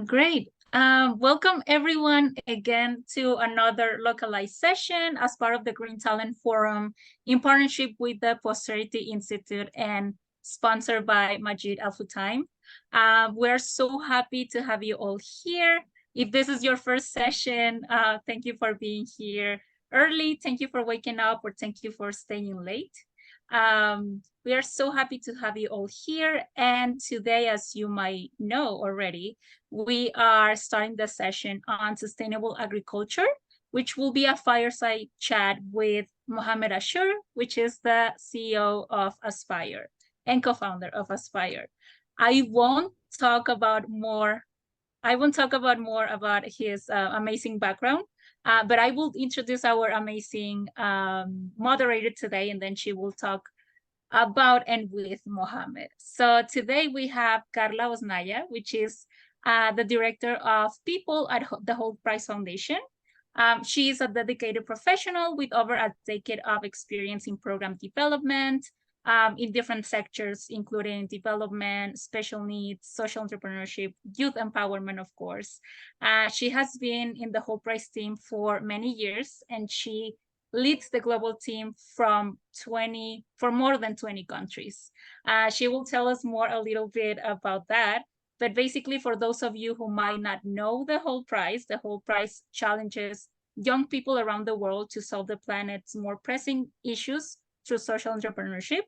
Great. Welcome everyone again to another localized session as part of the Green Talent Forum in partnership with the Posterity Institute and sponsored by Majid Al Futtaim. We're so happy to have you all here. If this is your first session, thank you for being here early. Thank you for waking up, or thank you for staying late. We are so happy to have you all here. And today, as you might know already, we are starting the session on sustainable agriculture, which will be a fireside chat with Mohamed Ashur, which is the CEO of Aspire and co-founder of Aspire. I won't talk about more about his amazing background, but I will introduce our amazing moderator today, and then she will talk about and with Mohamed. So today we have Carla Osnaya, which is the Director of People at the Hult Prize Foundation. She is a dedicated professional with over a decade of experience in program development in different sectors, including development, special needs, social entrepreneurship, youth empowerment, of course. She has been in the Hult Prize team for many years, and she leads the global team for more than 20 countries. She will tell us a little bit about that. But basically, for those of you who might not know the Hult Prize challenges young people around the world to solve the planet's more pressing issues through social entrepreneurship.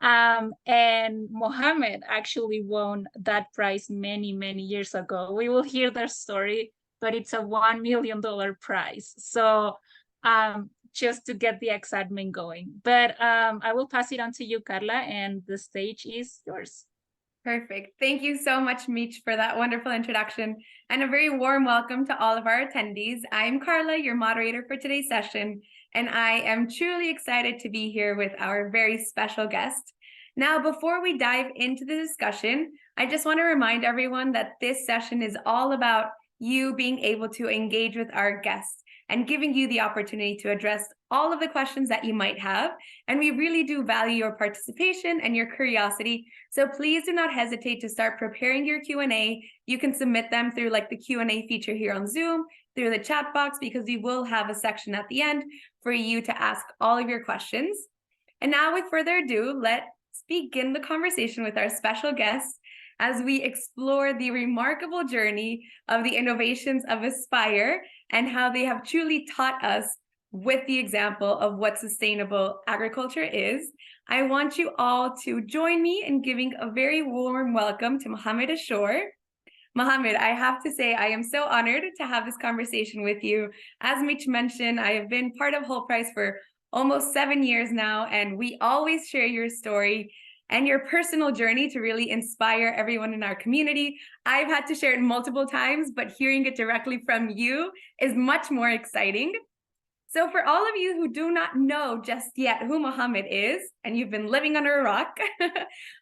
And Mohamed actually won that prize many, many years ago. We will hear their story, but it's a $1 million prize. So just to get the excitement going. But I will pass it on to you, Carla, and the stage is yours. Perfect. Thank you so much, Meech, for that wonderful introduction, and a very warm welcome to all of our attendees. I'm Carla, your moderator for today's session, and I am truly excited to be here with our very special guest. Now, before we dive into the discussion, I just want to remind everyone that this session is all about you being able to engage with our guests and giving you the opportunity to address all of the questions that you might have. And we really do value your participation and your curiosity. So please do not hesitate to start preparing your Q&A. You can submit them through the Q&A feature here on Zoom, through the chat box, because we will have a section at the end for you to ask all of your questions. And now, with further ado, let's begin the conversation with our special guests as we explore the remarkable journey of the innovations of Aspire and how they have truly taught us with the example of what sustainable agriculture is. I want you all to join me in giving a very warm welcome to Mohamed Ashur. Mohamed, I have to say, I am so honored to have this conversation with you. As Mitch mentioned, I have been part of Hult Prize for almost 7 years now, and we always share your story and your personal journey to really inspire everyone in our community. I've had to share it multiple times, but hearing it directly from you is much more exciting. So for all of you who do not know just yet who Mohamed is, and you've been living under a rock,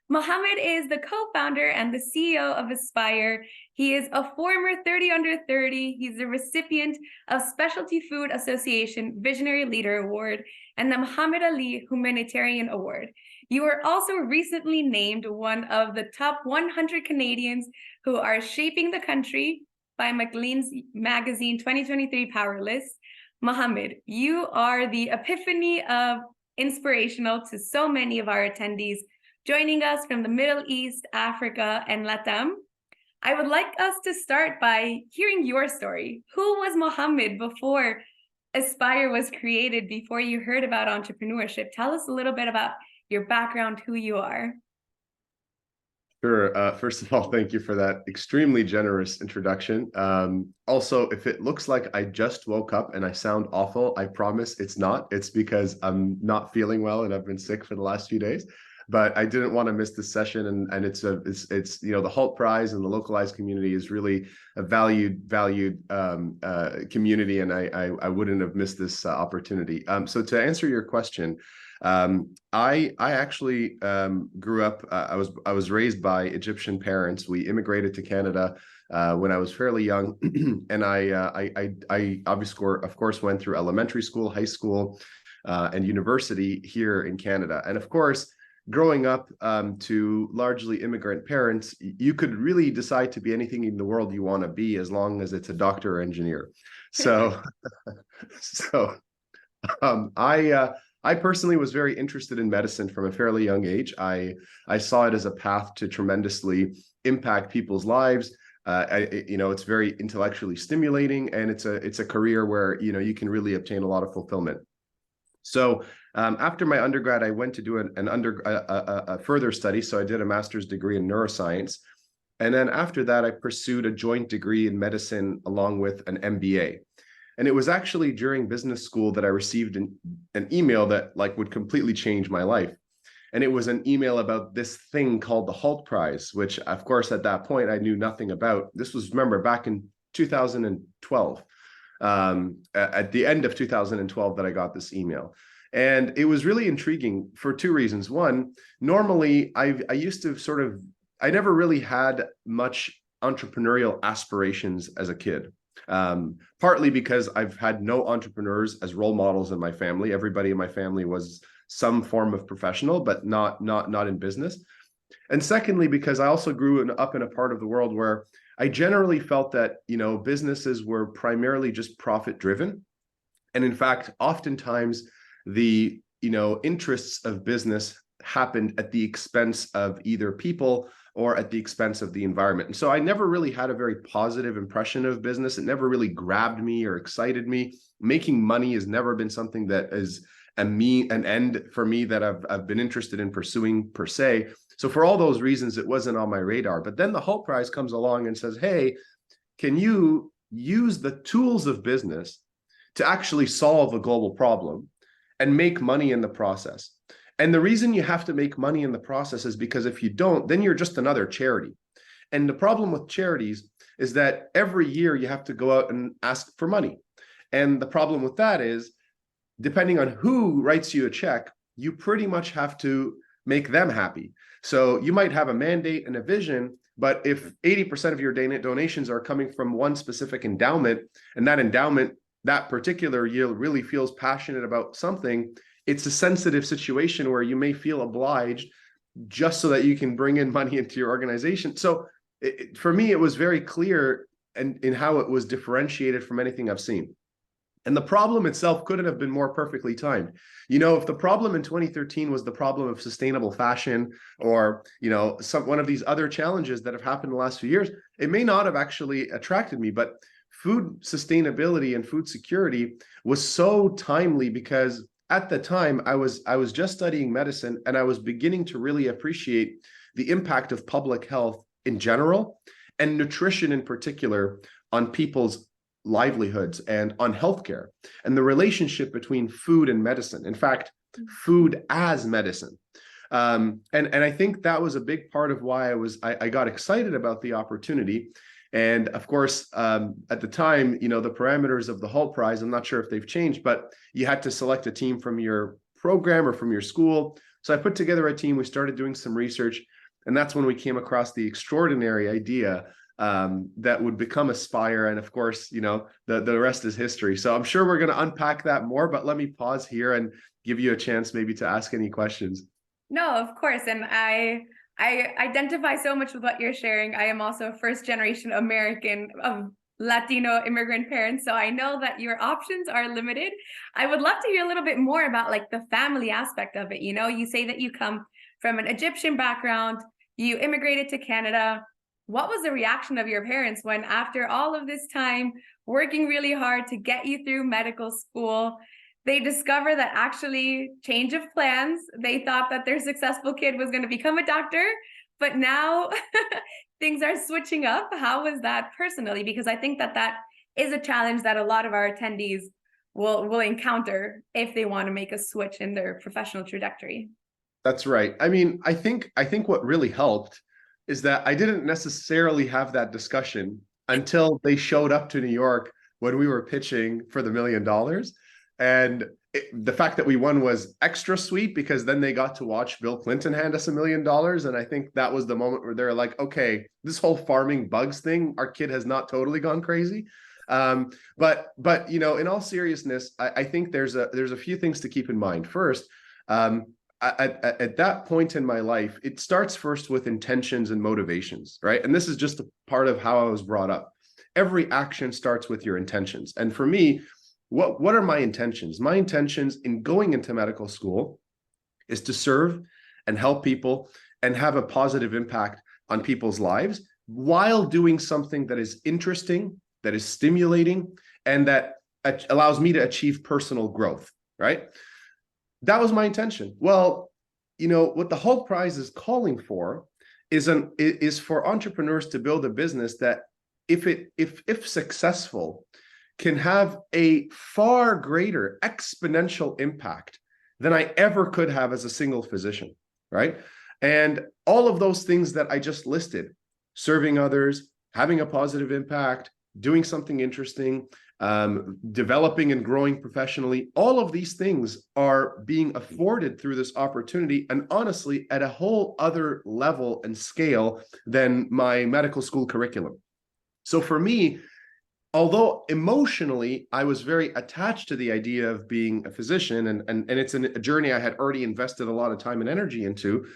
Mohamed is the co-founder and the CEO of Aspire. He is a former 30 under 30. He's a recipient of Specialty Food Association Visionary Leader Award and the Muhammad Ali Humanitarian Award. You were also recently named one of the top 100 Canadians who are shaping the country by Maclean's Magazine 2023 Power List. Mohamed, you are the epiphany of inspirational to so many of our attendees joining us from the Middle East, Africa, and Latam. I would like us to start by hearing your story. Who was Mohamed before Aspire was created, before you heard about entrepreneurship? Tell us a little bit about your background, who you are. Sure. First of all, thank you for that extremely generous introduction. Also, if it looks like I just woke up and I sound awful, I promise it's not. It's because I'm not feeling well and I've been sick for the last few days. But I didn't want to miss this session, and it's the Hult Prize and the localized community is really a valued community, and I wouldn't have missed this opportunity. So to answer your question. I actually grew up. I was raised by Egyptian parents. We immigrated to Canada when I was fairly young, and I obviously, of course, went through elementary school, high school, and university here in Canada. And of course, growing up to largely immigrant parents, you could really decide to be anything in the world you want to be, as long as it's a doctor or engineer. So, so I personally was very interested in medicine from a fairly young age. I saw it as a path to tremendously impact people's lives. It's very intellectually stimulating, and it's a career where you can really obtain a lot of fulfillment. So after my undergrad, I went to do a further study. So I did a master's degree in neuroscience. And then after that, I pursued a joint degree in medicine along with an MBA. And it was actually during business school that I received an email that would completely change my life. And it was an email about this thing called the Hult Prize, which, of course, at that point, I knew nothing about. This was, remember, back in 2012. At the end of 2012 that I got this email. And it was really intriguing for two reasons. One, normally I used to I never really had much entrepreneurial aspirations as a kid. Partly because I've had no entrepreneurs as role models in my family. Everybody in my family was some form of professional, but not in business. And secondly, because I also grew up in a part of the world where I generally felt that, businesses were primarily just profit driven. And in fact, oftentimes the, interests of business happened at the expense of either people or at the expense of the environment. And so I never really had a very positive impression of business. It never really grabbed me or excited me. Making money has never been something that is an end for me that I've been interested in pursuing per se. So for all those reasons, it wasn't on my radar. But then the Hult Prize comes along and says, hey, can you use the tools of business to actually solve a global problem and make money in the process? And the reason you have to make money in the process is because if you don't, then you're just another charity. And the problem with charities is that every year you have to go out and ask for money. And the problem with that is, depending on who writes you a check, you pretty much have to make them happy. So you might have a mandate and a vision, but if 80% of your donations are coming from one specific endowment, and that endowment, that particular year, really feels passionate about something, it's a sensitive situation where you may feel obliged just so that you can bring in money into your organization. So for me, it was very clear in how it was differentiated from anything I've seen. And the problem itself couldn't have been more perfectly timed. If the problem in 2013 was the problem of sustainable fashion or, one of these other challenges that have happened in the last few years, it may not have actually attracted me. But food sustainability and food security was so timely because at the time I was just studying medicine and I was beginning to really appreciate the impact of public health in general and nutrition in particular on people's livelihoods and on healthcare and the relationship between food and medicine. In fact, food as medicine. And I think that was a big part of why I got excited about the opportunity. And of course, at the time, the parameters of the Hult Prize, I'm not sure if they've changed, but you had to select a team from your program or from your school. So I put together a team, we started doing some research, and that's when we came across the extraordinary idea that would become Aspire. And of course, the rest is history. So I'm sure we're going to unpack that more, but let me pause here and give you a chance maybe to ask any questions. No, of course. And I identify so much with what you're sharing. I am also a first generation American of Latino immigrant parents. So I know that your options are limited. I would love to hear a little bit more about the family aspect of it. You say that you come from an Egyptian background, you immigrated to Canada. What was the reaction of your parents when, after all of this time working really hard to get you through medical school, they discover that actually change of plans, they thought that their successful kid was going to become a doctor, but now things are switching up? How was that personally? Because I think that is a challenge that a lot of our attendees will encounter if they want to make a switch in their professional trajectory. That's right. I mean, I think what really helped is that I didn't necessarily have that discussion until they showed up to New York when we were pitching for the $1 million. And the fact that we won was extra sweet because then they got to watch Bill Clinton hand us $1 million. And I think that was the moment where they're like, okay, this whole farming bugs thing, our kid has not totally gone crazy. But in all seriousness, I think there's a few things to keep in mind. First, at that point in my life, it starts first with intentions and motivations, right? And this is just a part of how I was brought up. Every action starts with your intentions. And for me, what are my intentions? My intentions in going into medical school is to serve and help people and have a positive impact on people's lives while doing something that is interesting, that is stimulating, and that allows me to achieve personal growth, right? That was my intention. Well, what the Hult Prize is calling for is for entrepreneurs to build a business that, if successful, can have a far greater exponential impact than I ever could have as a single physician, right? And all of those things that I just listed, serving others, having a positive impact, doing something interesting, developing and growing professionally, all of these things are being afforded through this opportunity, and honestly, at a whole other level and scale than my medical school curriculum. So for me, although emotionally I was very attached to the idea of being a physician, and it's a journey I had already invested a lot of time and energy into,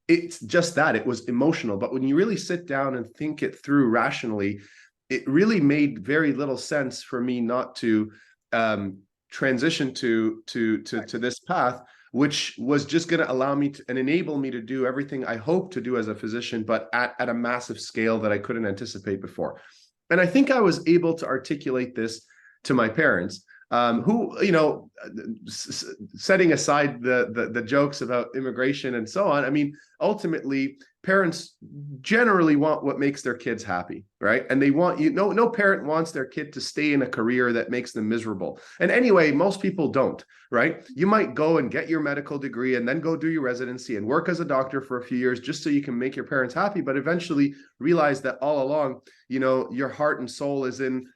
it's just that it was emotional. But when you really sit down and think it through rationally, it really made very little sense for me not to transition to this path, which was just going to allow me to and enable me to do everything I hope to do as a physician, but at a massive scale that I couldn't anticipate before. And I think I was able to articulate this to my parents, who, setting aside the jokes about immigration and so on, I mean, ultimately, parents generally want what makes their kids happy, right? And they want, no parent wants their kid to stay in a career that makes them miserable. And anyway, most people don't, right? You might go and get your medical degree and then go do your residency and work as a doctor for a few years just so you can make your parents happy, but eventually realize that all along, your heart and soul is in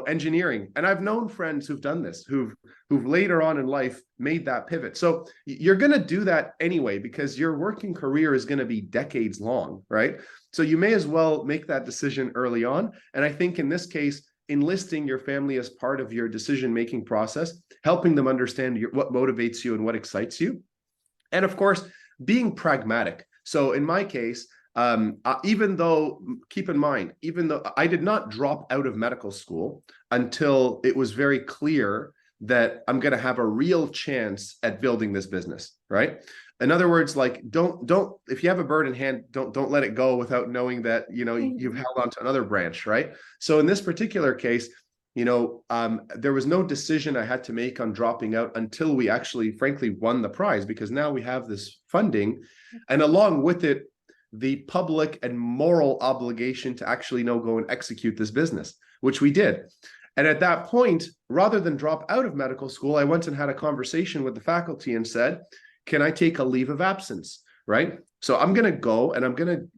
engineering. And I've known friends who've done this, who've later on in life made that pivot. So you're going to do that anyway, because your working career is going to be decades long, right? So you may as well make that decision early on. And I think in this case, enlisting your family as part of your decision-making process, helping them understand what motivates you and what excites you. And of course, being pragmatic. So in my case, even though I did not drop out of medical school until it was very clear that I'm going to have a real chance at building this business, right? In other words, like, don't, if you have a bird in hand, don't let it go without knowing that, you've held on to another branch, right? So in this particular case, there was no decision I had to make on dropping out until we actually, frankly, won the prize, because now we have this funding, and along with it, the public and moral obligation to actually go and execute this business, which we did. And at that point, rather than drop out of medical school, I went and had a conversation with the faculty and said, can I take a leave of absence, right? So I'm going to go and I'm going to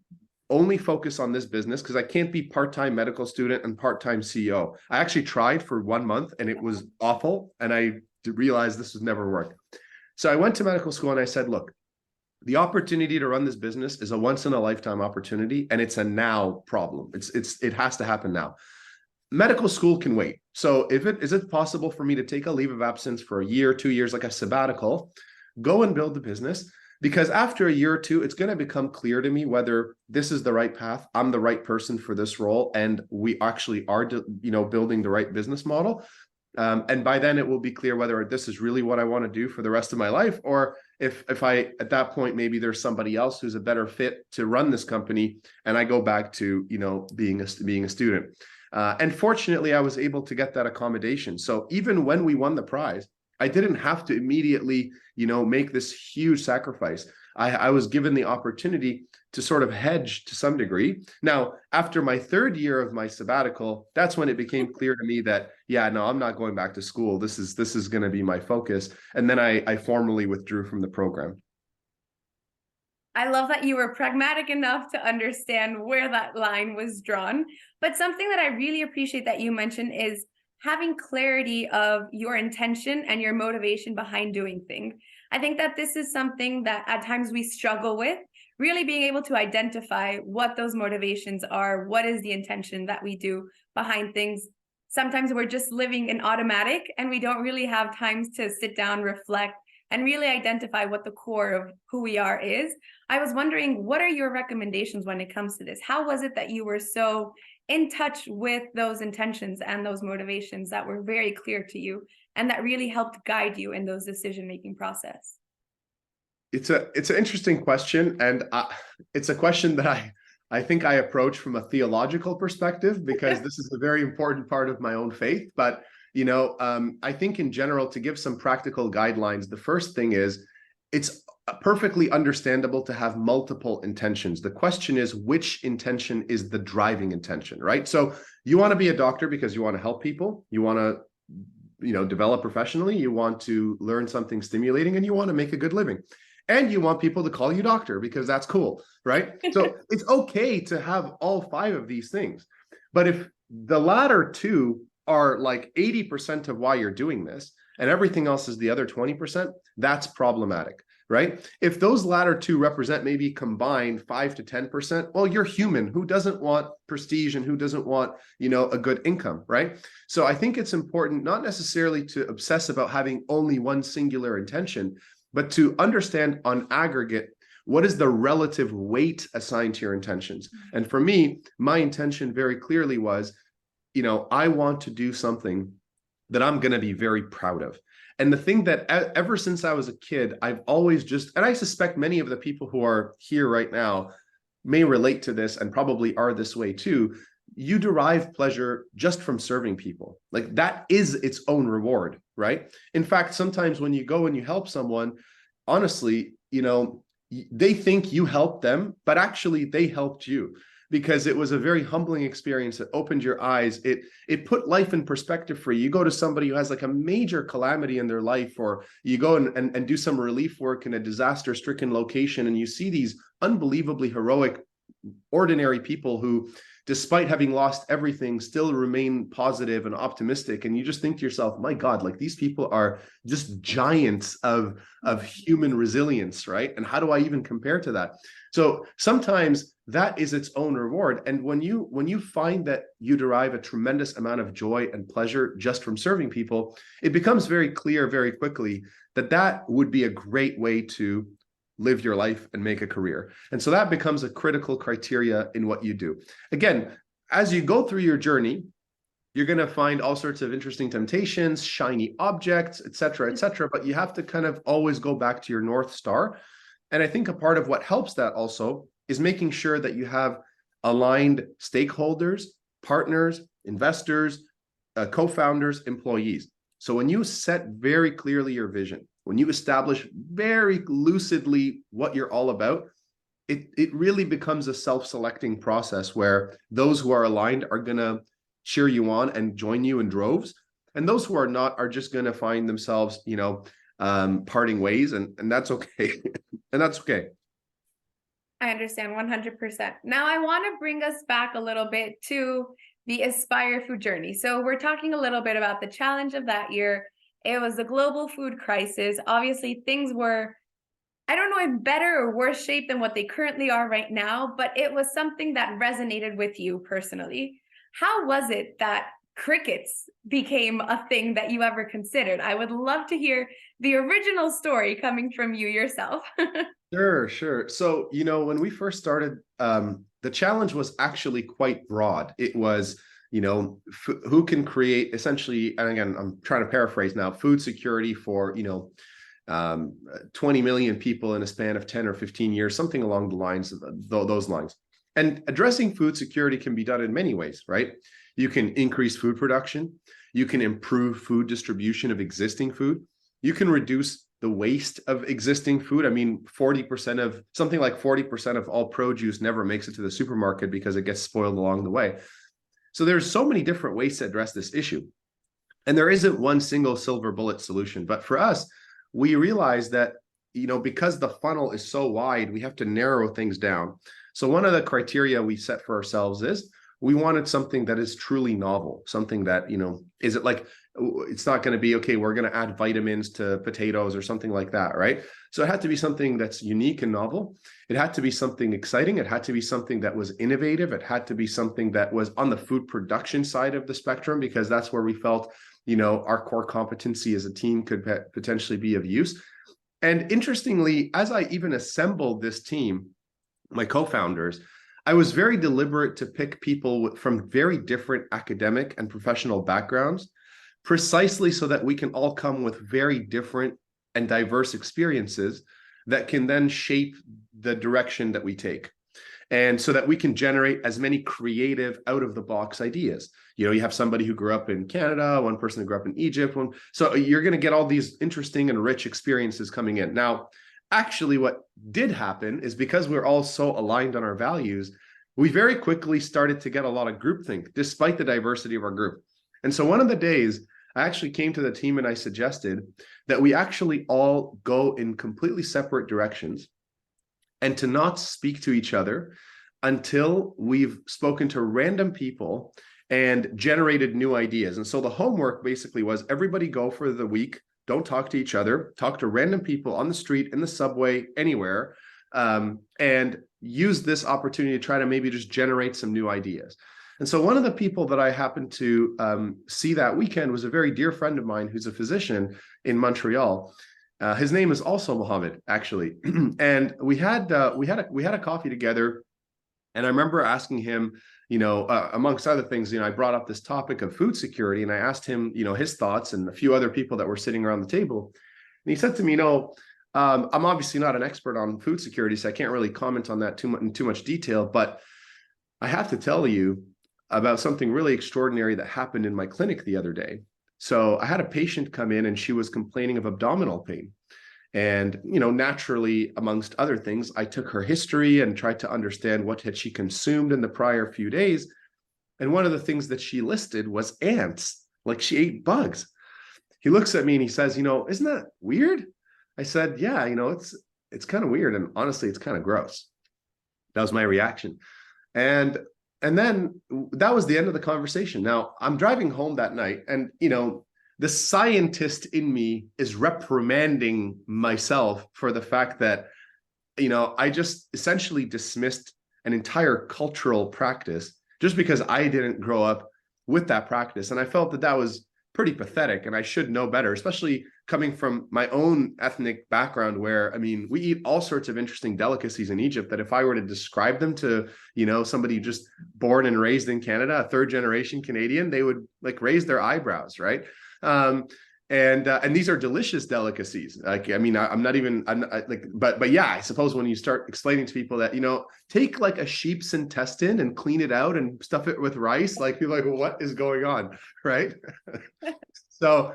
only focus on this business, because I can't be part-time medical student and part-time CEO. I actually tried for 1 month and it was awful. And I realized this would never work. So I went to medical school and I said, look, the opportunity to run this business is a once-in-a-lifetime opportunity, and it's a now problem. It has to happen now. Medical school can wait. So is it possible for me to take a leave of absence for a year, 2 years, like a sabbatical, go and build the business? Because after a year or two, it's going to become clear to me whether this is the right path, I'm the right person for this role, and we actually are, building the right business model. And by then it will be clear whether this is really what I want to do for the rest of my life, or if I, at that point, maybe there's somebody else who's a better fit to run this company, and I go back to, being a student. And fortunately, I was able to get that accommodation. So even when we won the prize, I didn't have to immediately, make this huge sacrifice. I was given the opportunity to sort of hedge to some degree. Now, after my 3rd year of my sabbatical, that's when it became clear to me that, yeah, no, I'm not going back to school. This is going to be my focus. And then I formally withdrew from the program. I love that you were pragmatic enough to understand where that line was drawn. But something that I really appreciate that you mentioned is having clarity of your intention and your motivation behind doing things. I think that this is something that at times we struggle with, really being able to identify what those motivations are, what is the intention that we do behind things. Sometimes we're just living in automatic and we don't really have times to sit down, reflect, and really identify what the core of who we are is. I was wondering, what are your recommendations when it comes to this? How was it that you were so in touch with those intentions and those motivations that were very clear to you and that really helped guide you in those decision-making process? It's an interesting question, and it's a question that I think I approach from a theological perspective, because this is a very important part of my own faith. But I think in general, to give some practical guidelines, the first thing is it's perfectly understandable to have multiple intentions. The question is, which intention is the driving intention, right? So you want to be a doctor because you want to help people, you want to develop professionally, you want to learn something stimulating, and you want to make a good living. And you want people to call you doctor because that's cool, right? So it's okay to have all 5 of these things. But if the latter 2 are like 80% of why you're doing this, and everything else is the other 20%, that's problematic, right? If those latter 2 represent maybe combined 5 to 10%, well, you're human. Who doesn't want prestige and who doesn't want, a good income, right? So I think it's important not necessarily to obsess about having only one singular intention, but to understand on aggregate, what is the relative weight assigned to your intentions? And for me, my intention very clearly was, I want to do something that I'm going to be very proud of. And the thing that ever since I was a kid, I've always and I suspect many of the people who are here right now may relate to this and probably are this way too. You derive pleasure just from serving people. Like, that is its own reward, right? In fact, sometimes when you go and you help someone, honestly, they think you helped them, but actually they helped you, because it was a very humbling experience that opened your eyes. It put life in perspective for you. You go to somebody who has like a major calamity in their life, or you go and do some relief work in a disaster-stricken location, and you see these unbelievably heroic, ordinary people who, despite having lost everything, still remain positive and optimistic. And you just think to yourself, my God, like, these people are just giants of human resilience, right? And how do I even compare to that? So sometimes that is its own reward. And when you find that you derive a tremendous amount of joy and pleasure just from serving people, it becomes very clear very quickly that that would be a great way to live your life and make a career. And so that becomes a critical criteria in what you do. Again, as you go through your journey, you're going to find all sorts of interesting temptations, shiny objects, et cetera, but you have to kind of always go back to your North Star. And I think a part of what helps that also is making sure that you have aligned stakeholders, partners, investors, co-founders, employees. So when you set very clearly your vision, when you establish very lucidly what you're all about, it really becomes a self-selecting process where those who are aligned are going to cheer you on and join you in droves. And those who are not are just going to find themselves, parting ways, and that's okay. And that's okay. I understand 100%. Now I want to bring us back a little bit to the Aspire food journey. So we're talking a little bit about the challenge of that year. It was the global food crisis. Obviously, things were, I don't know if better or worse shape than what they currently are right now, but it was something that resonated with you personally. How was it that crickets became a thing that you ever considered? I would love to hear the original story coming from you yourself. Sure. So, when we first started, the challenge was actually quite broad. It was, who can create essentially, and again, I'm trying to paraphrase now, food security for, 20 million people in a span of 10 or 15 years, something along the lines of those lines. And addressing food security can be done in many ways, right? You can increase food production. You can improve food distribution of existing food. You can reduce the waste of existing food. I mean, 40% of all produce never makes it to the supermarket because it gets spoiled along the way. So there's so many different ways to address this issue. And there isn't one single silver bullet solution. But for us, we realized that, because the funnel is so wide, we have to narrow things down. So one of the criteria we set for ourselves is we wanted something that is truly novel, something that, is it like, it's not going to be, okay, we're going to add vitamins to potatoes or something like that, right? So it had to be something that's unique and novel. It had to be something exciting. It had to be something that was innovative. It had to be something that was on the food production side of the spectrum, because that's where we felt, our core competency as a team could potentially be of use. And interestingly, as I even assembled this team, my co-founders, I was very deliberate to pick people from very different academic and professional backgrounds, precisely so that we can all come with very different and diverse experiences that can then shape the direction that we take. And so that we can generate as many creative out-of-the-box ideas. You know, you have somebody who grew up in Canada, one person who grew up in Egypt, so you're going to get all these interesting and rich experiences coming in. Now, actually, what did happen is because we're all so aligned on our values, we very quickly started to get a lot of groupthink, despite the diversity of our group. And so one of the days, I actually came to the team and I suggested that we actually all go in completely separate directions and to not speak to each other until we've spoken to random people and generated new ideas. And so the homework basically was everybody go for the week, don't talk to each other, talk to random people on the street, in the subway, anywhere, and use this opportunity to try to maybe just generate some new ideas. And so one of the people that I happened to see that weekend was a very dear friend of mine who's a physician in Montreal. His name is also Mohammed, actually, and we had a coffee together, and I remember asking him, you know, amongst other things, you know, I brought up this topic of food security, and I asked him, you know, his thoughts, and a few other people that were sitting around the table, and he said to me, you know, I'm obviously not an expert on food security, so I can't really comment on that in too much detail, but I have to tell you about something really extraordinary that happened in my clinic the other day. So I had a patient come in and she was complaining of abdominal pain. And, you know, naturally, amongst other things, I took her history and tried to understand what had she consumed in the prior few days. And one of the things that she listed was ants, like she ate bugs. He looks at me and he says, you know, isn't that weird? I said, yeah, you know, it's kind of weird. And honestly, it's kind of gross. That was my reaction. And then that was the end of the conversation. Now I'm driving home that night and, you know, the scientist in me is reprimanding myself for the fact that, you know, I just essentially dismissed an entire cultural practice just because I didn't grow up with that practice. And I felt that that was pretty pathetic and I should know better, especially coming from my own ethnic background where, I mean, we eat all sorts of interesting delicacies in Egypt that if I were to describe them to, you know, somebody just born and raised in Canada, a third generation Canadian, they would like raise their eyebrows, right? And these are delicious delicacies. Like, I mean, but yeah, I suppose when you start explaining to people that, you know, take like a sheep's intestine and clean it out and stuff it with rice, like people are like, well, what is going on, right? So,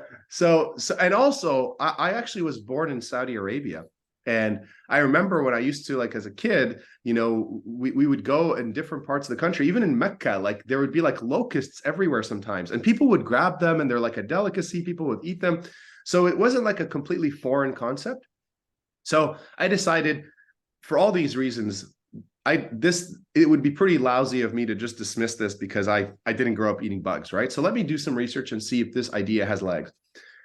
and also I actually was born in Saudi Arabia. And I remember when I used to, like, as a kid, you know, we would go in different parts of the country, even in Mecca, like there would be like locusts everywhere sometimes, and people would grab them and they're like a delicacy, people would eat them. So it wasn't like a completely foreign concept. So I decided for all these reasons, it would be pretty lousy of me to just dismiss this because I didn't grow up eating bugs, right? So let me do some research and see if this idea has legs.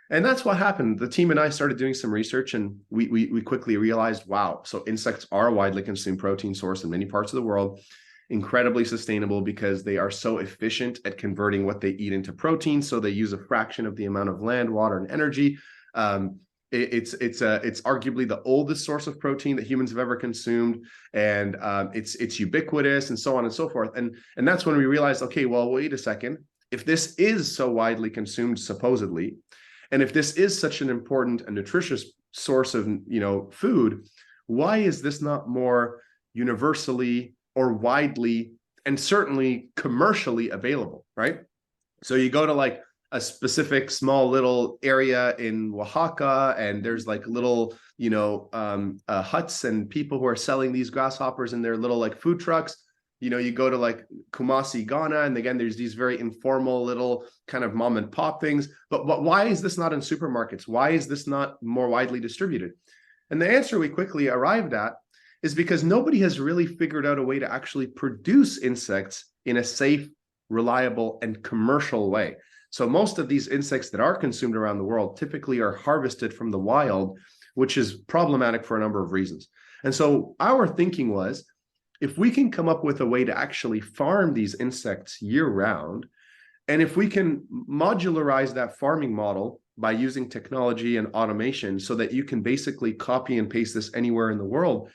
And that's what happened. The team and I started doing some research and we quickly realized, wow, so insects are a widely consumed protein source in many parts of the world, incredibly sustainable because they are so efficient at converting what they eat into protein. So they use a fraction of the amount of land, water, and energy. It's arguably the oldest source of protein that humans have ever consumed, and it's ubiquitous and so on and so forth. And that's when we realized, okay, well, wait a second. If this is so widely consumed, supposedly, and if this is such an important and nutritious source of, you know, food, why is this not more universally or widely and certainly commercially available, right? So you go to like a specific small little area in Oaxaca and there's like little, you know, huts and people who are selling these grasshoppers in their little like food trucks. You know, you go to like Kumasi, Ghana, and again, there's these very informal little kind of mom and pop things. But why is this not in supermarkets? Why is this not more widely distributed? And the answer we quickly arrived at is because nobody has really figured out a way to actually produce insects in a safe, reliable, and commercial way. So most of these insects that are consumed around the world typically are harvested from the wild, which is problematic for a number of reasons. And so our thinking was, if we can come up with a way to actually farm these insects year round, and if we can modularize that farming model by using technology and automation so that you can basically copy and paste this anywhere in the world,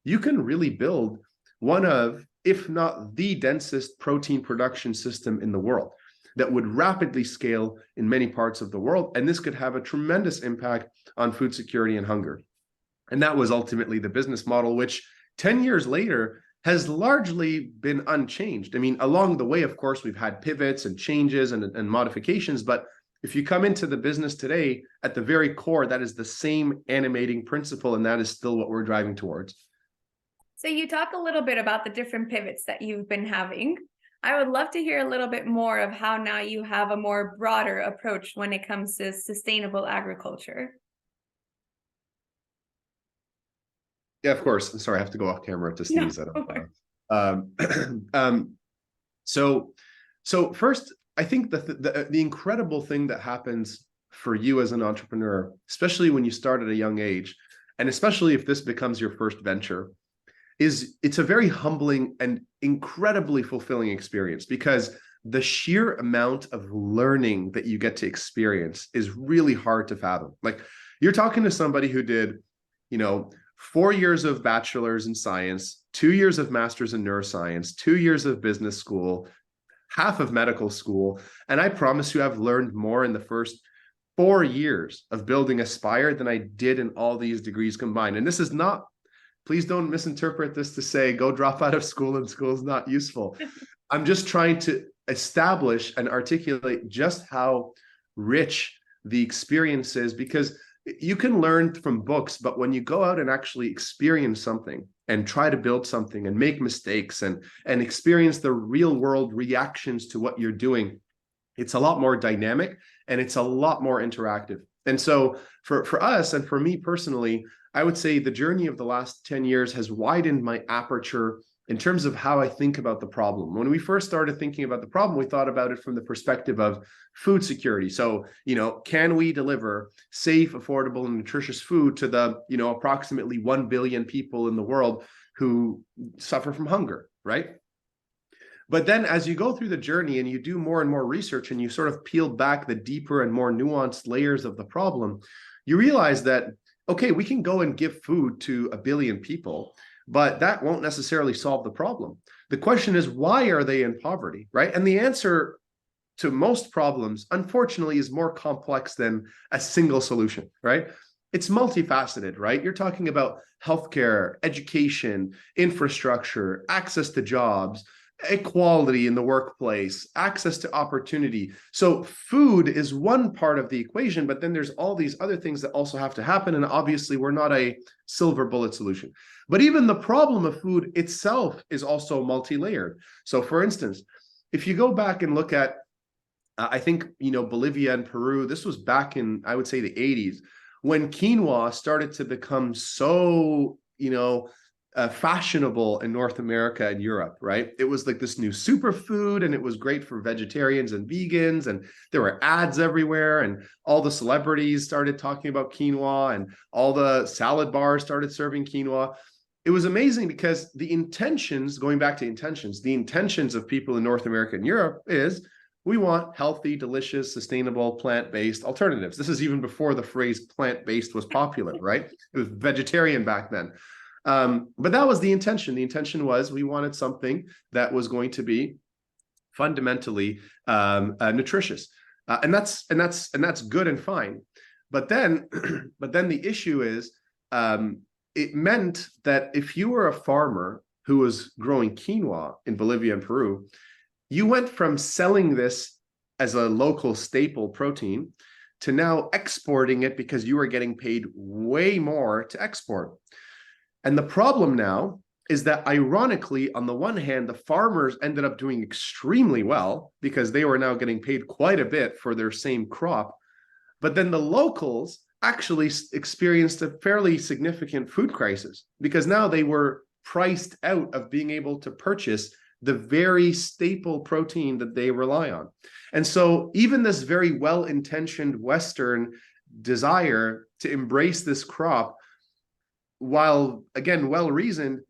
you can really build one of, if not the densest protein production system in the world that would rapidly scale in many parts of the world. And this could have a tremendous impact on food security and hunger. And that was ultimately the business model, which 10 years later has largely been unchanged. I mean, along the way, of course, we've had pivots and changes and modifications, but if you come into the business today, at the very core, that is the same animating principle, and that is still what we're driving towards. So you talk a little bit about the different pivots that you've been having. I would love to hear a little bit more of how now you have a more broader approach when it comes to sustainable agriculture. Yeah, of course. I'm sorry, I have to go off camera to sneeze. So first, I think the incredible thing that happens for you as an entrepreneur, especially when you start at a young age, and especially if this becomes your first venture, is it's a very humbling and incredibly fulfilling experience, because the sheer amount of learning that you get to experience is really hard to fathom. Like, you're talking to somebody who did, 4 years of bachelor's in science, 2 years of master's in neuroscience, 2 years of business school, half of medical school. And I promise you, I've learned more in the first 4 years of building Aspire than I did in all these degrees combined. And this is not, please don't misinterpret this to say, go drop out of school and school is not useful. I'm just trying to establish and articulate just how rich the experience is, because you can learn from books, but when you go out and actually experience something and try to build something and make mistakes and experience the real world reactions to what you're doing, it's a lot more dynamic and it's a lot more interactive. And so for us, and for me personally, I would say the journey of the last 10 years has widened my aperture in terms of how I think about the problem. When we first started thinking about the problem, we thought about it from the perspective of food security. So, can we deliver safe, affordable, and nutritious food to the, approximately 1 billion people in the world who suffer from hunger, right? But then as you go through the journey and you do more and more research and you sort of peel back the deeper and more nuanced layers of the problem, you realize that, okay, we can go and give food to 1 billion people, but that won't necessarily solve the problem. The question is, why are they in poverty, right? And the answer to most problems, unfortunately, is more complex than a single solution, right? It's multifaceted, right? You're talking about healthcare, education, infrastructure, access to jobs, equality in the workplace, access to opportunity. So food is one part of the equation, but then there's all these other things that also have to happen. And obviously, we're not a silver bullet solution. But even the problem of food itself is also multi-layered. So for instance, if you go back and look at, I think, Bolivia and Peru, this was back in, I would say, the 80s, when quinoa started to become so, fashionable in North America and Europe, right? It was like this new superfood, and it was great for vegetarians and vegans, and there were ads everywhere, and all the celebrities started talking about quinoa, and all the salad bars started serving quinoa. It was amazing because the intentions, going back to intentions, the intentions of people in North America and Europe is, we want healthy, delicious, sustainable, plant-based alternatives. This is even before the phrase plant-based was popular, right? It was vegetarian back then. But that was the intention. The intention was we wanted something that was going to be fundamentally nutritious, and that's good and fine. But then, the issue is, it meant that if you were a farmer who was growing quinoa in Bolivia and Peru, you went from selling this as a local staple protein to now exporting it because you were getting paid way more to export. And the problem now is that, ironically, on the one hand, the farmers ended up doing extremely well because they were now getting paid quite a bit for their same crop. But then the locals actually experienced a fairly significant food crisis because now they were priced out of being able to purchase the very staple protein that they rely on. And so even this very well-intentioned Western desire to embrace this crop, while again well-reasoned,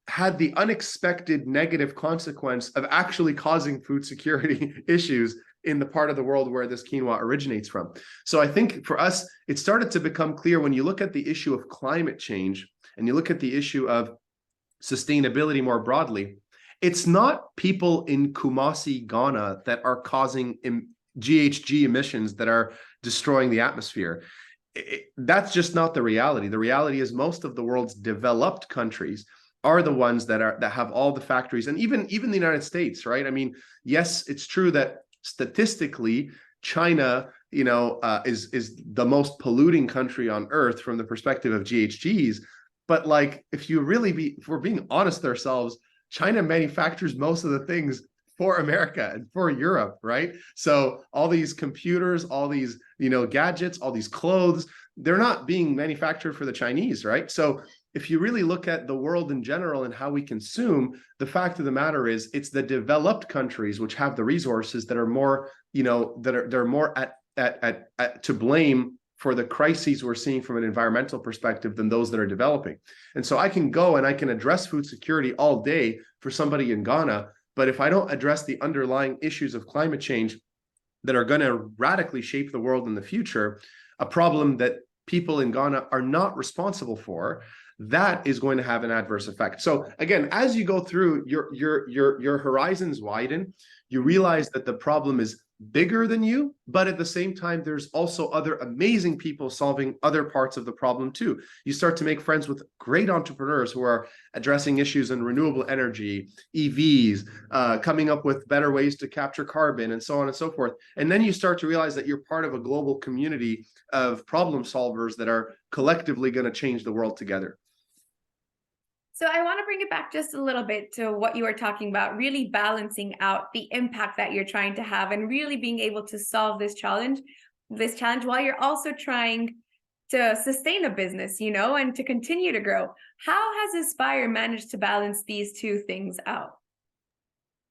had the unexpected negative consequence of actually causing food security issues in the part of the world where this quinoa originates from. So I think for us, it started to become clear when you look at the issue of climate change and you look at the issue of sustainability more broadly, it's not people in Kumasi, Ghana that are causing GHG emissions that are destroying the atmosphere. That's just not the reality. The reality is most of the world's developed countries are the ones that have all the factories, and even the United States, right? I mean, yes, it's true that statistically China, is the most polluting country on earth from the perspective of GHGs. But like, if we're being honest with ourselves, China manufactures most of the things for America and for Europe, right? So all these computers, all these, gadgets, all these clothes, they're not being manufactured for the Chinese, right? So if you really look at the world in general and how we consume, the fact of the matter is it's the developed countries which have the resources that are more, they're more at to blame for the crises we're seeing from an environmental perspective than those that are developing. And so I can go and I can address food security all day for somebody in Ghana, but if I don't address the underlying issues of climate change that are going to radically shape the world in the future, a problem that people in Ghana are not responsible for, that is going to have an adverse effect. So again, as you go through, your horizons widen, you realize that the problem is bigger than you, but at the same time, there's also other amazing people solving other parts of the problem too. You start to make friends with great entrepreneurs who are addressing issues in renewable energy, EVs, coming up with better ways to capture carbon, and so on and so forth. And then you start to realize that you're part of a global community of problem solvers that are collectively going to change the world together. So I want to bring it back just a little bit to what you were talking about, really balancing out the impact that you're trying to have and really being able to solve this challenge while you're also trying to sustain a business, and to continue to grow. How has Aspire managed to balance these two things out?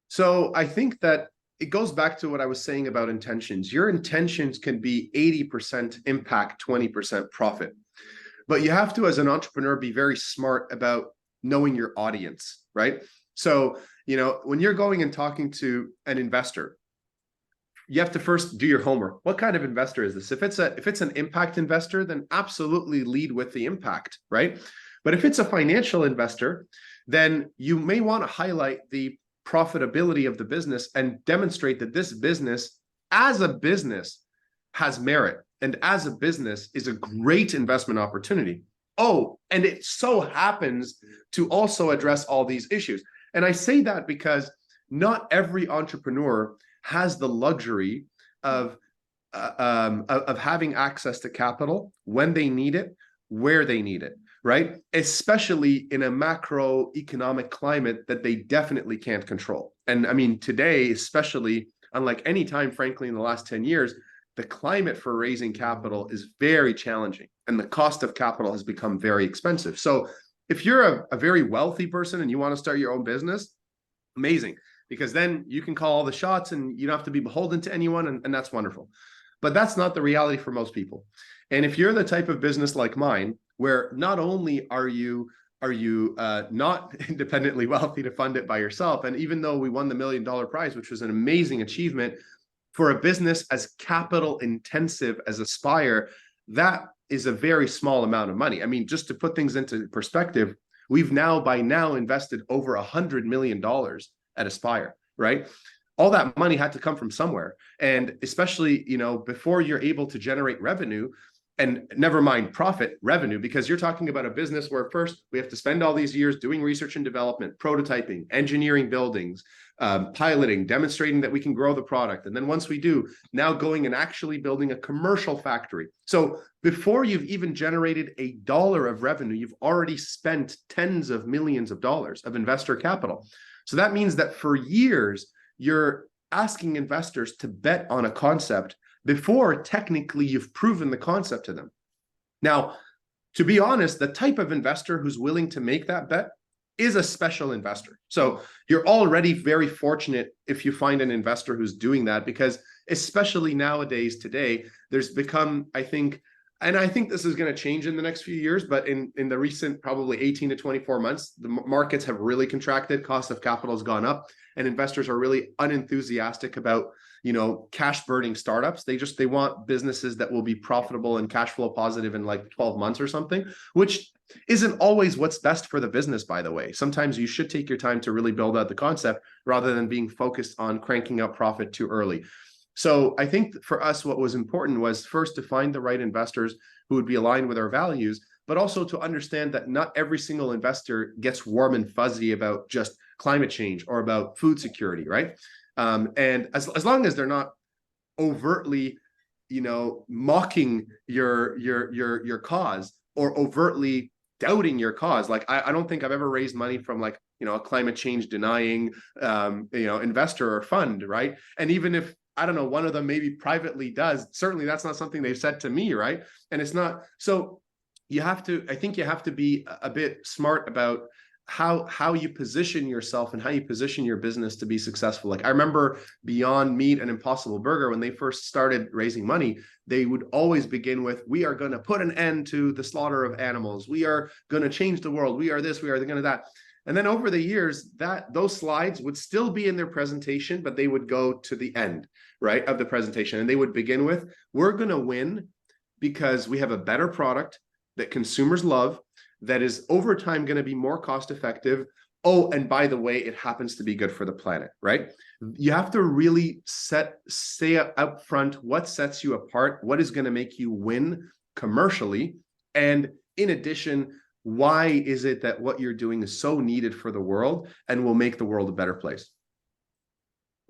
So I think that it goes back to what I was saying about intentions. Your intentions can be 80% impact, 20% profit. But you have to, as an entrepreneur, be very smart about knowing your audience, right? So, when you're going and talking to an investor, you have to first do your homework. What kind of investor is this? If it's an impact investor, then absolutely lead with the impact, right? But if it's a financial investor, then you may want to highlight the profitability of the business and demonstrate that this business, as a business, has merit, and as a business is a great investment opportunity. Oh, and it so happens to also address all these issues. And I say that because not every entrepreneur has the luxury of having access to capital when they need it, where they need it, right? Especially in a macroeconomic climate that they definitely can't control. And I mean, today, especially, unlike any time, frankly, in the last 10 years, the climate for raising capital is very challenging, and the cost of capital has become very expensive. So if you're a very wealthy person and you want to start your own business, amazing, because then you can call all the shots and you don't have to be beholden to anyone, and that's wonderful. But that's not the reality for most people. And if you're the type of business like mine, where not only are you not independently wealthy to fund it by yourself, and even though we won the $1 million prize, which was an amazing achievement, for a business as capital intensive as Aspire, that is a very small amount of money. I mean, just to put things into perspective, we've by now invested over $100 million at Aspire, right? All that money had to come from somewhere. And especially, before you're able to generate revenue, and never mind profit, revenue, because you're talking about a business where first we have to spend all these years doing research and development, prototyping, engineering buildings, piloting, demonstrating that we can grow the product. And then once we do, now going and actually building a commercial factory. So before you've even generated $1 of revenue, you've already spent tens of millions of dollars of investor capital. So that means that for years, you're asking investors to bet on a concept before technically you've proven the concept to them. Now, to be honest, the type of investor who's willing to make that bet is a special investor. So you're already very fortunate if you find an investor who's doing that, because especially nowadays, today, there's become, I think, And I think this is going to change in the next few years, but in the recent probably 18 to 24 months, the markets have really contracted, cost of capital has gone up, and investors are really unenthusiastic about, cash burning startups. They want businesses that will be profitable and cash flow positive in like 12 months or something, which isn't always what's best for the business, by the way. Sometimes you should take your time to really build out the concept rather than being focused on cranking up profit too early. So I think for us, what was important was first to find the right investors who would be aligned with our values, but also to understand that not every single investor gets warm and fuzzy about just climate change or about food security, right? And as long as they're not overtly, mocking your cause or overtly doubting your cause. Like I don't think I've ever raised money from like, a climate change denying, investor or fund, right? And even if, I don't know, one of them maybe privately does, certainly that's not something they've said to me, right? And it's not, so I think you have to be a bit smart about how you position yourself and how you position your business to be successful. Like I remember Beyond Meat and Impossible Burger, when they first started raising money, they would always begin with, we are going to put an end to the slaughter of animals. We are going to change the world. We are this, we are going to that. And then over the years, those slides would still be in their presentation, but they would go to the end, right, of the presentation. And they would begin with, we're going to win because we have a better product that consumers love, that is over time going to be more cost effective. Oh, and by the way, it happens to be good for the planet, right? You have to really say up front what sets you apart, what is going to make you win commercially. And in addition, why is it that what you're doing is so needed for the world and will make the world a better place?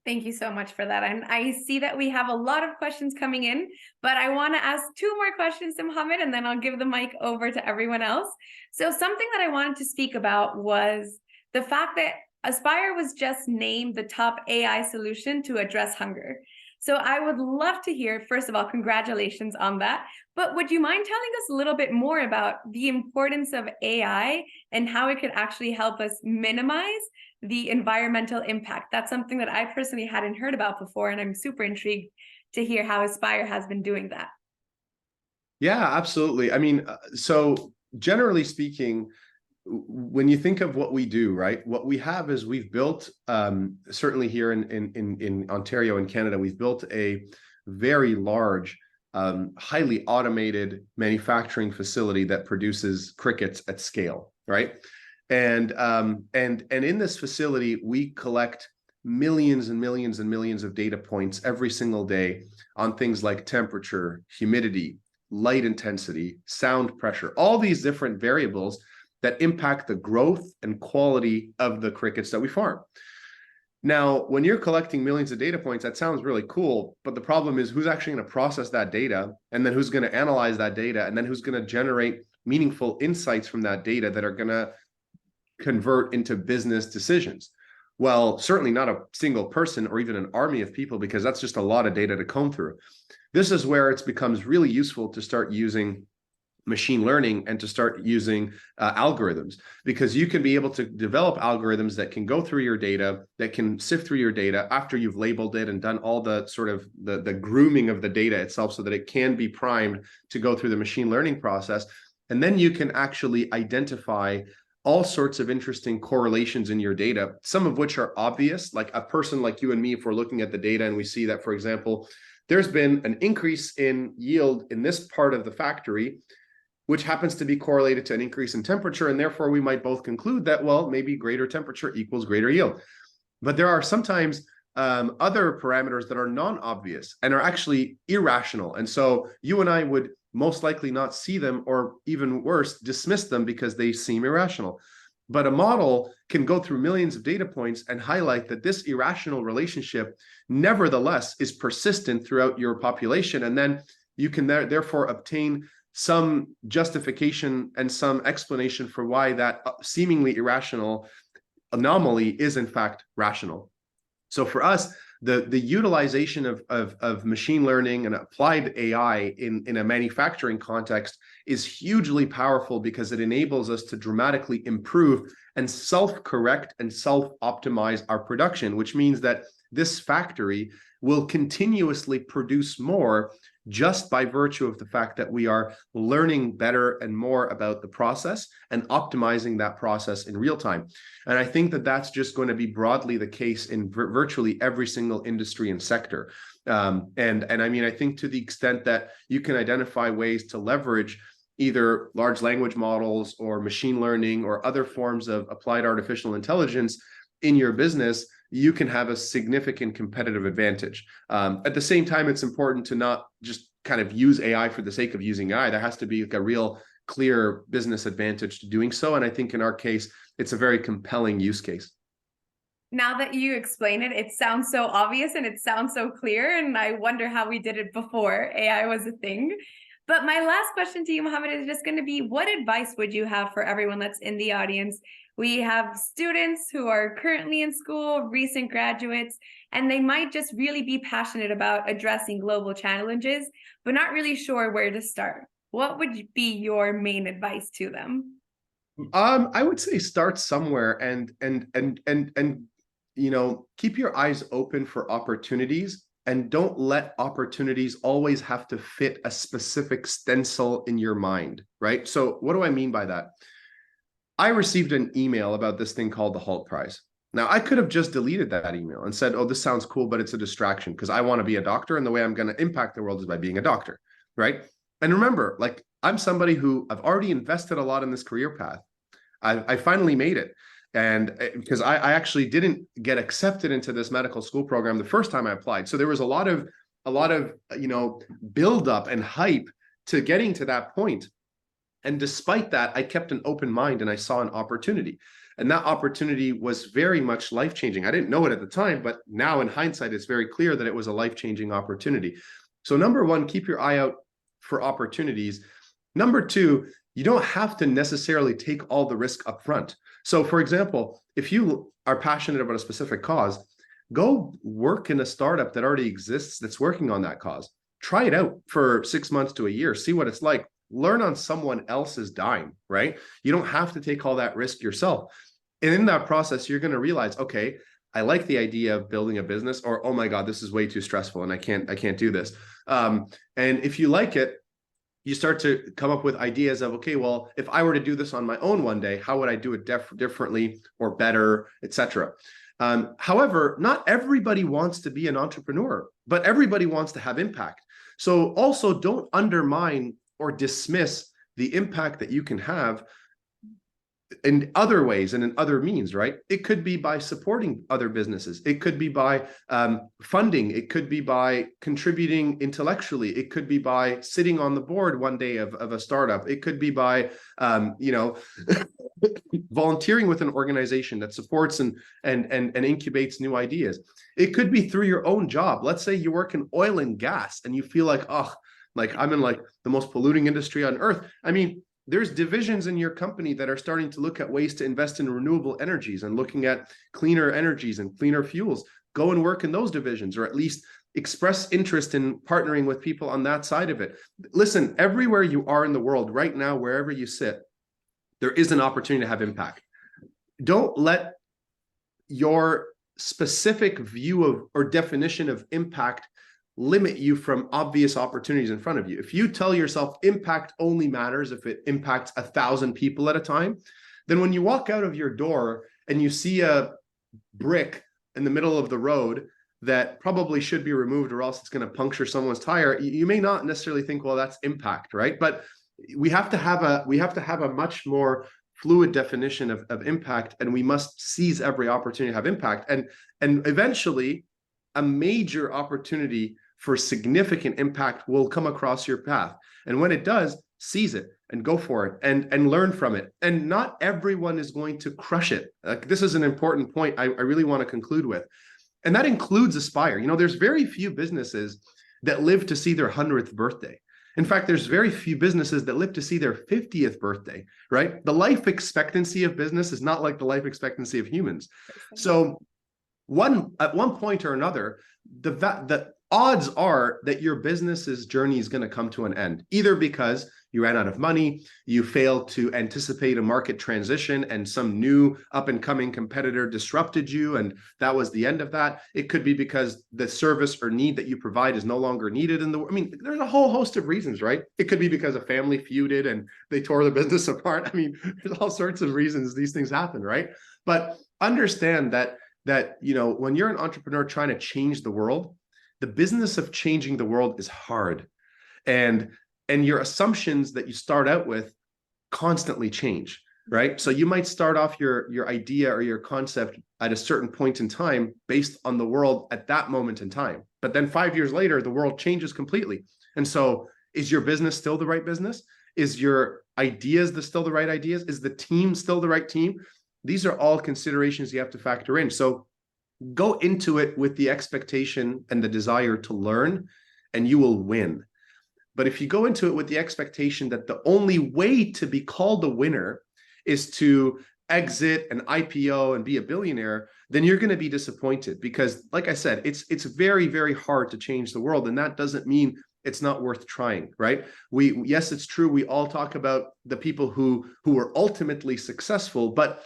Thank you so much for that. And I see that we have a lot of questions coming in, but I want to ask two more questions to Mohammed, and then I'll give the mic over to everyone else. So something that I wanted to speak about was the fact that Aspire was just named the top AI solution to address hunger. So I would love to hear, first of all, congratulations on that. But would you mind telling us a little bit more about the importance of AI and how it could actually help us minimize the environmental impact? That's something that I personally hadn't heard about before, and I'm super intrigued to hear how Aspire has been doing that. Yeah, absolutely. I mean, so generally speaking, when you think of what we do, right, what we have is we've built, certainly here in Ontario and Canada, we've built a very large, highly automated manufacturing facility that produces crickets at scale, right? And in this facility, we collect millions and millions and millions of data points every single day on things like temperature, humidity, light intensity, sound pressure, all these different variables that impact the growth and quality of the crickets that we farm. Now, when you're collecting millions of data points, that sounds really cool, but the problem is who's actually going to process that data, and then who's going to analyze that data, and then who's going to generate meaningful insights from that data that are going to convert into business decisions? Well, certainly not a single person or even an army of people, because that's just a lot of data to comb through. This is where it becomes really useful to start using machine learning and to start using algorithms, because you can be able to develop algorithms that can go through your data, that can sift through your data after you've labeled it and done all the sort of the grooming of the data itself so that it can be primed to go through the machine learning process. And then you can actually identify all sorts of interesting correlations in your data, some of which are obvious, like a person like you and me, if we're looking at the data and we see that, for example, there's been an increase in yield in this part of the factory, which happens to be correlated to an increase in temperature. And therefore, we might both conclude that, well, maybe greater temperature equals greater yield. But there are sometimes other parameters that are non-obvious and are actually irrational. And so you and I would most likely not see them, or even worse, dismiss them because they seem irrational. But a model can go through millions of data points and highlight that this irrational relationship nevertheless is persistent throughout your population. And then you can therefore obtain some justification and some explanation for why that seemingly irrational anomaly is in fact rational. So for us, the utilization of machine learning and applied AI in a manufacturing context is hugely powerful, because it enables us to dramatically improve and self-correct and self-optimize our production, which means that this factory will continuously produce more just by virtue of the fact that we are learning better and more about the process and optimizing that process in real time. And I think that that's just going to be broadly the case in virtually every single industry and sector. And I mean, I think to the extent that you can identify ways to leverage either large language models or machine learning or other forms of applied artificial intelligence in your business, you can have a significant competitive advantage. At the same time, it's important to not just kind of use AI for the sake of using AI. There has to be like a real clear business advantage to doing so. And I think in our case, it's a very compelling use case. Now that you explain it, it sounds so obvious and it sounds so clear. And I wonder how we did it before AI was a thing. But my last question to you, Mohammed, is just going to be, what advice would you have for everyone that's in the audience? We have students who are currently in school, recent graduates, and they might just really be passionate about addressing global challenges, but not really sure where to start. What would be your main advice to them? I would say start somewhere and you know, keep your eyes open for opportunities, and don't let opportunities always have to fit a specific stencil in your mind, right? So what do I mean by that? I received an email about this thing called the Hult Prize. Now, I could have just deleted that email and said, oh, this sounds cool, but it's a distraction because I want to be a doctor, and the way I'm going to impact the world is by being a doctor, right? And remember, like, I'm somebody who I've already invested a lot in this career path. I finally made it. And because I actually didn't get accepted into this medical school program the first time I applied. So there was a lot of, you know, buildup and hype to getting to that point. And despite that, I kept an open mind and I saw an opportunity. And that opportunity was very much life-changing. I didn't know it at the time, but now in hindsight, it's very clear that it was a life-changing opportunity. So number one, keep your eye out for opportunities. Number two, you don't have to necessarily take all the risk up front. So for example, if you are passionate about a specific cause, go work in a startup that already exists that's working on that cause. Try it out for 6 months to a year, see what it's like. Learn on someone else's dime, right? You don't have to take all that risk yourself. And in that process, you're going to realize, okay, I like the idea of building a business, or, oh my God, this is way too stressful and I can't do this. And if you like it, you start to come up with ideas of, okay, well, if I were to do this on my own one day, how would I do it differently or better, etc. However, not everybody wants to be an entrepreneur, but everybody wants to have impact. So also don't undermine or dismiss the impact that you can have in other ways and in other means, right? It could be by supporting other businesses. It could be by funding. It could be by contributing intellectually. It could be by sitting on the board one day of a startup. It could be by, you know, volunteering with an organization that supports and incubates new ideas. It could be through your own job. Let's say you work in oil and gas and you feel like, oh, like I'm in like the most polluting industry on earth. I mean, there's divisions in your company that are starting to look at ways to invest in renewable energies and looking at cleaner energies and cleaner fuels. Go and work in those divisions, or at least express interest in partnering with people on that side of it. Listen, everywhere you are in the world right now, wherever you sit, there is an opportunity to have impact. Don't let your specific view of or definition of impact limit you from obvious opportunities in front of you. If you tell yourself impact only matters if it impacts 1,000 people at a time, then when you walk out of your door and you see a brick in the middle of the road that probably should be removed or else it's going to puncture someone's tire, you may not necessarily think, well, that's impact, right? But we have to have a much more fluid definition of impact, and we must seize every opportunity to have impact. And eventually a major opportunity for significant impact will come across your path. And when it does, seize it and go for it and learn from it. And not everyone is going to crush it. This is an important point I really want to conclude with. And that includes Aspire. You know, there's very few businesses that live to see their 100th birthday. In fact, there's very few businesses that live to see their 50th birthday, right? The life expectancy of business is not like the life expectancy of humans. So at one point or another, the odds are that your business's journey is going to come to an end, either because you ran out of money, you failed to anticipate a market transition and some new up and coming competitor disrupted you, and that was the end of that. It could be because the service or need that you provide is no longer needed in the, I mean, there's a whole host of reasons, right? It could be because a family feuded and they tore the business apart. I mean, there's all sorts of reasons these things happen, right? But understand that when you're an entrepreneur trying to change the world, the business of changing the world is hard. And your assumptions that you start out with constantly change, right? So you might start off your idea or your concept at a certain point in time based on the world at that moment in time. But then 5 years later, the world changes completely. And so is your business still the right business? Is your ideas still the right ideas? Is the team still the right team? These are all considerations you have to factor in. So go into it with the expectation and the desire to learn, and you will win. But if you go into it with the expectation that the only way to be called a winner is to exit an IPO and be a billionaire, then you're going to be disappointed, because like I said, it's very, very hard to change the world. And that doesn't mean it's not worth trying, right? Yes, it's true. We all talk about the people who were ultimately successful, but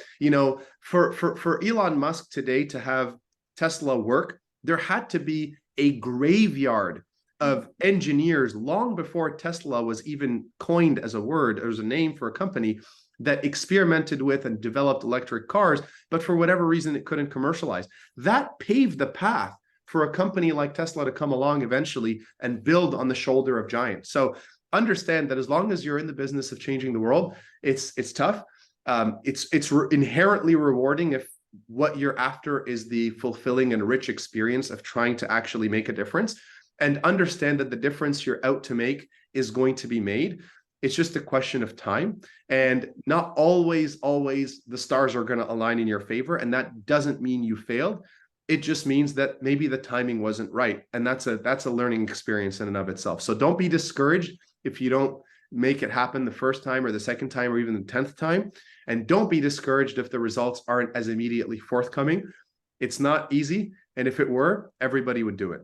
for Elon Musk today to have Tesla work, there had to be a graveyard of engineers long before Tesla was even coined as a word, or as a name for a company, that experimented with and developed electric cars, but for whatever reason, it couldn't commercialize. That paved the path for a company like Tesla to come along eventually and build on the shoulder of giants. So understand that as long as you're in the business of changing the world, it's tough. It's inherently rewarding if what you're after is the fulfilling and rich experience of trying to actually make a difference. And understand that the difference you're out to make is going to be made. It's just a question of time. And not always the stars are going to align in your favor. And that doesn't mean you failed. It just means that maybe the timing wasn't right. And that's a learning experience in and of itself. So don't be discouraged if you don't make it happen the first time or the second time or even the 10th time. And don't be discouraged if the results aren't as immediately forthcoming. It's not easy. And if it were, everybody would do it.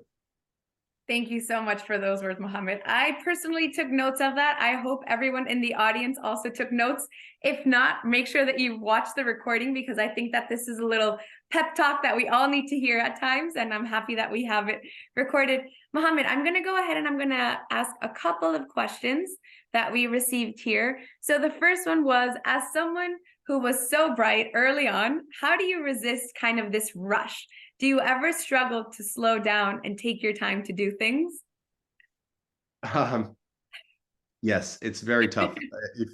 Thank you so much for those words, Mohammed. I personally took notes of that. I hope everyone in the audience also took notes. If not, make sure that you watch the recording, because I think that this is a little pep talk that we all need to hear at times, and I'm happy that we have it recorded. Mohammed, I'm going to go ahead and I'm going to ask a couple of questions that we received here. So the first one was, as someone who was so bright early on, how do you resist kind of this rush? Do you ever struggle to slow down and take your time to do things? Yes, it's very tough.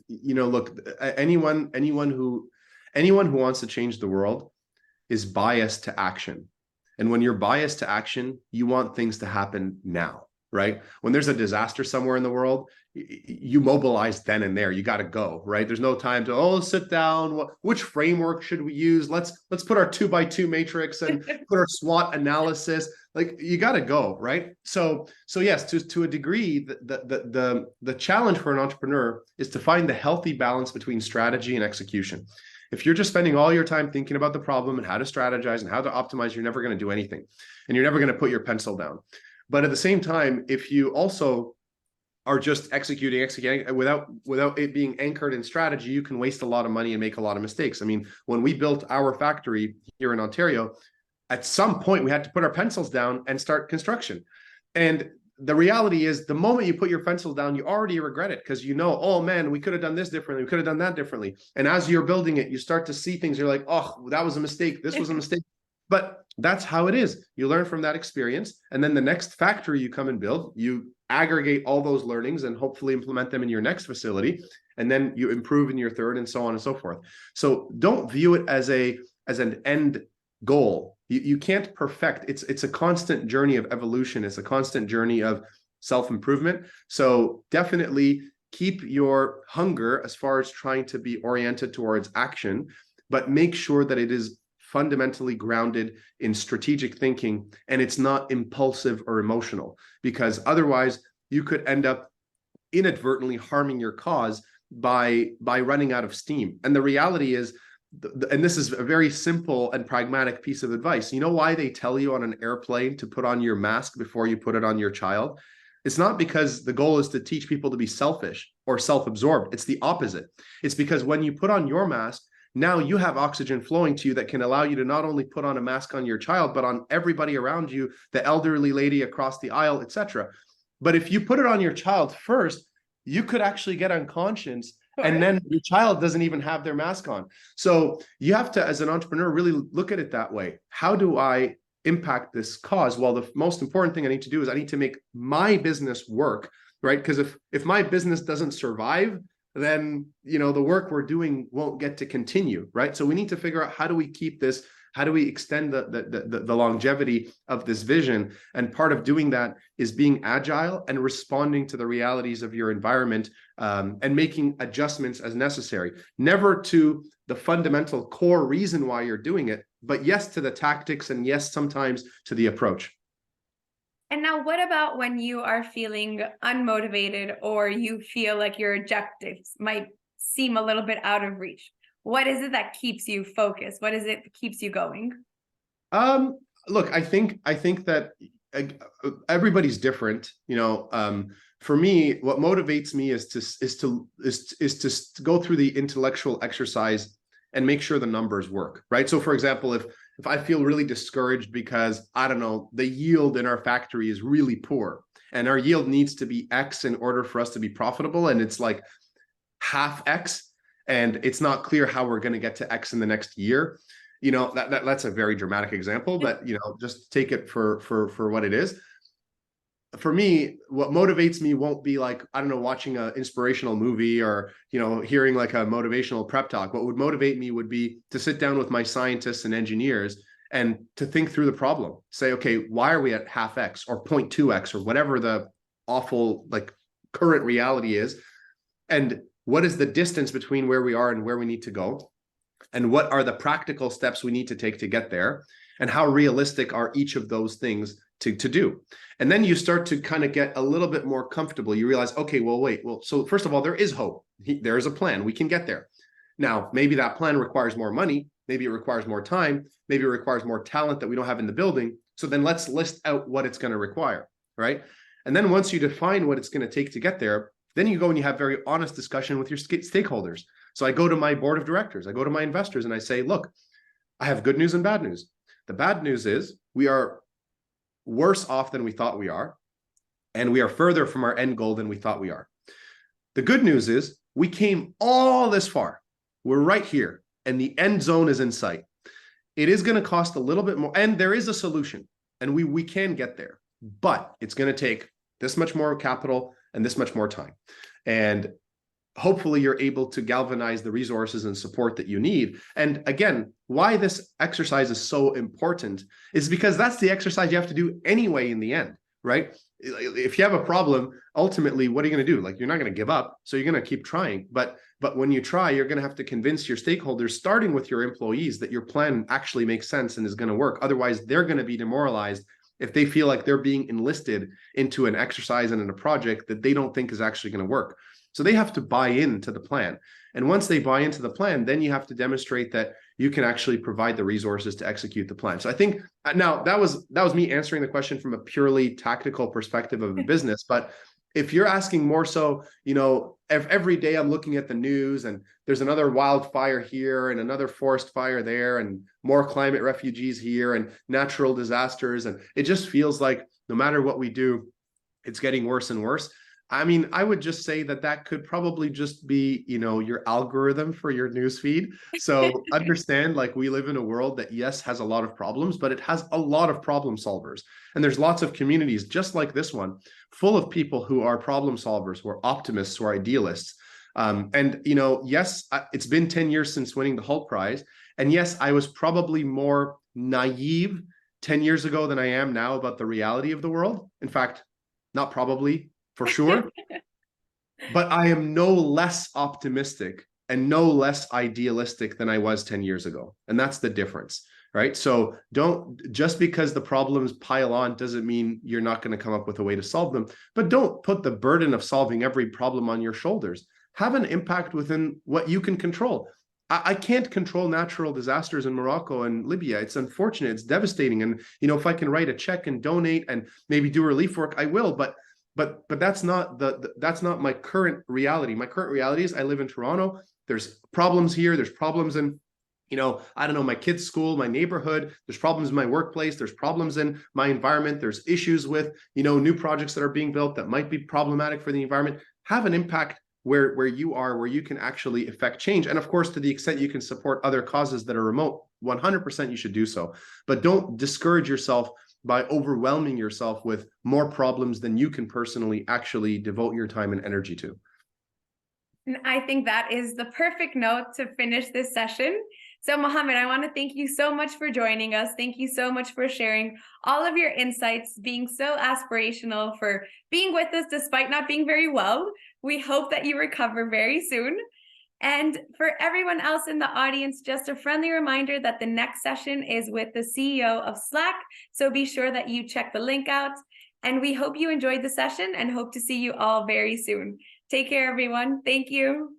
Look, anyone who wants to change the world is biased to action. And when you're biased to action, you want things to happen now, right? When there's a disaster somewhere in the world, you mobilize then and there. You got to go, right? There's no time to, sit down. Which framework should we use? Let's put our 2x2 matrix and put our SWOT analysis. Like, you got to go, right? So yes, to a degree, the challenge for an entrepreneur is to find the healthy balance between strategy and execution. If you're just spending all your time thinking about the problem and how to strategize and how to optimize, you're never going to do anything, and you're never going to put your pencil down. But at the same time, if you also are just executing without it being anchored in strategy, you can waste a lot of money and make a lot of mistakes. I mean, when we built our factory here in Ontario, at some point we had to put our pencils down and start construction. And the reality is, the moment you put your pencils down, you already regret it, because oh man, we could have done this differently. We could have done that differently. And as you're building it, you start to see things. You're like, oh, that was a mistake. This was a mistake. But that's how it is. You learn from that experience. And then the next factory you come and build, you aggregate all those learnings and hopefully implement them in your next facility. And then you improve in your third, and so on and so forth. So don't view it as an end goal. You can't perfect. It's a constant journey of evolution. It's a constant journey of self-improvement. So definitely keep your hunger as far as trying to be oriented towards action, but make sure that it is fundamentally grounded in strategic thinking, and it's not impulsive or emotional, because otherwise you could end up inadvertently harming your cause by running out of steam. And the reality is, and this is a very simple and pragmatic piece of advice. You know why they tell you on an airplane to put on your mask before you put it on your child? It's not because the goal is to teach people to be selfish or self-absorbed. It's the opposite. It's because when you put on your mask, now you have oxygen flowing to you that can allow you to not only put on a mask on your child, but on everybody around you, the elderly lady across the aisle, etc. But if you put it on your child first, you could actually get unconscious, and then your child doesn't even have their mask on. So you have to, as an entrepreneur, really look at it that way. How do I impact this cause? Well, the most important thing I need to do is I need to make my business work, right? Because if my business doesn't survive, then the work we're doing won't get to continue, right? So we need to figure out, how do we keep this, how do we extend the longevity of this vision? And part of doing that is being agile and responding to the realities of your environment, and making adjustments as necessary. Never to the fundamental core reason why you're doing it, but yes to the tactics, and yes sometimes to the approach. And now what about when you are feeling unmotivated, or you feel like your objectives might seem a little bit out of reach? What is it that keeps you focused? What is it that keeps you going? Look, I think that everybody's different. For me, what motivates me is to go through the intellectual exercise and make sure the numbers work, right? So for example, if I feel really discouraged because, I don't know, the yield in our factory is really poor, and our yield needs to be X in order for us to be profitable, and it's like half X, and it's not clear how we're going to get to X in the next year. That's a very dramatic example, but just take it for what it is. For me, what motivates me won't be like, I don't know, watching an inspirational movie or, hearing like a motivational prep talk. What would motivate me would be to sit down with my scientists and engineers and to think through the problem. Say, okay, why are we at half X or 0.2X or whatever the awful like current reality is? And what is the distance between where we are and where we need to go? And what are the practical steps we need to take to get there? And how realistic are each of those things to do? And then you start to kind of get a little bit more comfortable. You realize, okay, so first of all, there is hope. There is a plan. We can get there. Now, maybe that plan requires more money. Maybe it requires more time. Maybe it requires more talent that we don't have in the building. So then let's list out what it's going to require, right? And then once you define what it's going to take to get there, then you go and you have very honest discussion with your stakeholders. So I go to my board of directors, I go to my investors, and I say, look, I have good news and bad news. The bad news is we are worse off than we thought we are, and we are further from our end goal than we thought we are. The good news is we came all this far. We're right here, and the end zone is in sight. It is going to cost a little bit more, and there is a solution, and we can get there, but it's going to take this much more capital and this much more time. And hopefully you're able to galvanize the resources and support that you need. And again, why this exercise is so important is because that's the exercise you have to do anyway in the end, right? If you have a problem, ultimately, what are you going to do? Like, you're not going to give up. So you're going to keep trying. But when you try, you're going to have to convince your stakeholders, starting with your employees, that your plan actually makes sense and is going to work. Otherwise, they're going to be demoralized if they feel like they're being enlisted into an exercise and in a project that they don't think is actually going to work. So they have to buy into the plan. And once they buy into the plan, then you have to demonstrate that you can actually provide the resources to execute the plan. So I think now that was me answering the question from a purely tactical perspective of a business. But if you're asking more so, every day I'm looking at the news and there's another wildfire here and another forest fire there and more climate refugees here and natural disasters. And it just feels like no matter what we do, it's getting worse and worse. I mean, I would just say that could probably just be, your algorithm for your newsfeed. So understand, like, we live in a world that, yes, has a lot of problems, but it has a lot of problem solvers. And there's lots of communities just like this one, full of people who are problem solvers, who are optimists, who are idealists. Yes, it's been 10 years since winning the Hult Prize. And yes, I was probably more naive 10 years ago than I am now about the reality of the world. In fact, not probably, for sure. But I am no less optimistic and no less idealistic than I was 10 years ago. And that's the difference, right? So just because the problems pile on doesn't mean you're not going to come up with a way to solve them. But don't put the burden of solving every problem on your shoulders. Have an impact within what you can control. I can't control natural disasters in Morocco and Libya. It's unfortunate. It's devastating. And, if I can write a check and donate and maybe do relief work, I will. But but that's not that's not my current reality. My current reality is I live in Toronto. There's problems here. There's problems in, I don't know, my kids' school, my neighborhood. There's problems in my workplace. There's problems in my environment. There's issues with, new projects that are being built that might be problematic for the environment. Have an impact where you are, where you can actually affect change. And of course, to the extent you can support other causes that are remote, 100% you should do so. But don't discourage yourself by overwhelming yourself with more problems than you can personally actually devote your time and energy to. And I think that is the perfect note to finish this session. So Mohammed, I want to thank you so much for joining us. Thank you so much for sharing all of your insights, being so aspirational, for being with us despite not being very well. We hope that you recover very soon. And for everyone else in the audience, just a friendly reminder that the next session is with the CEO of Slack. So be sure that you check the link out. And we hope you enjoyed the session and hope to see you all very soon. Take care, everyone. Thank you.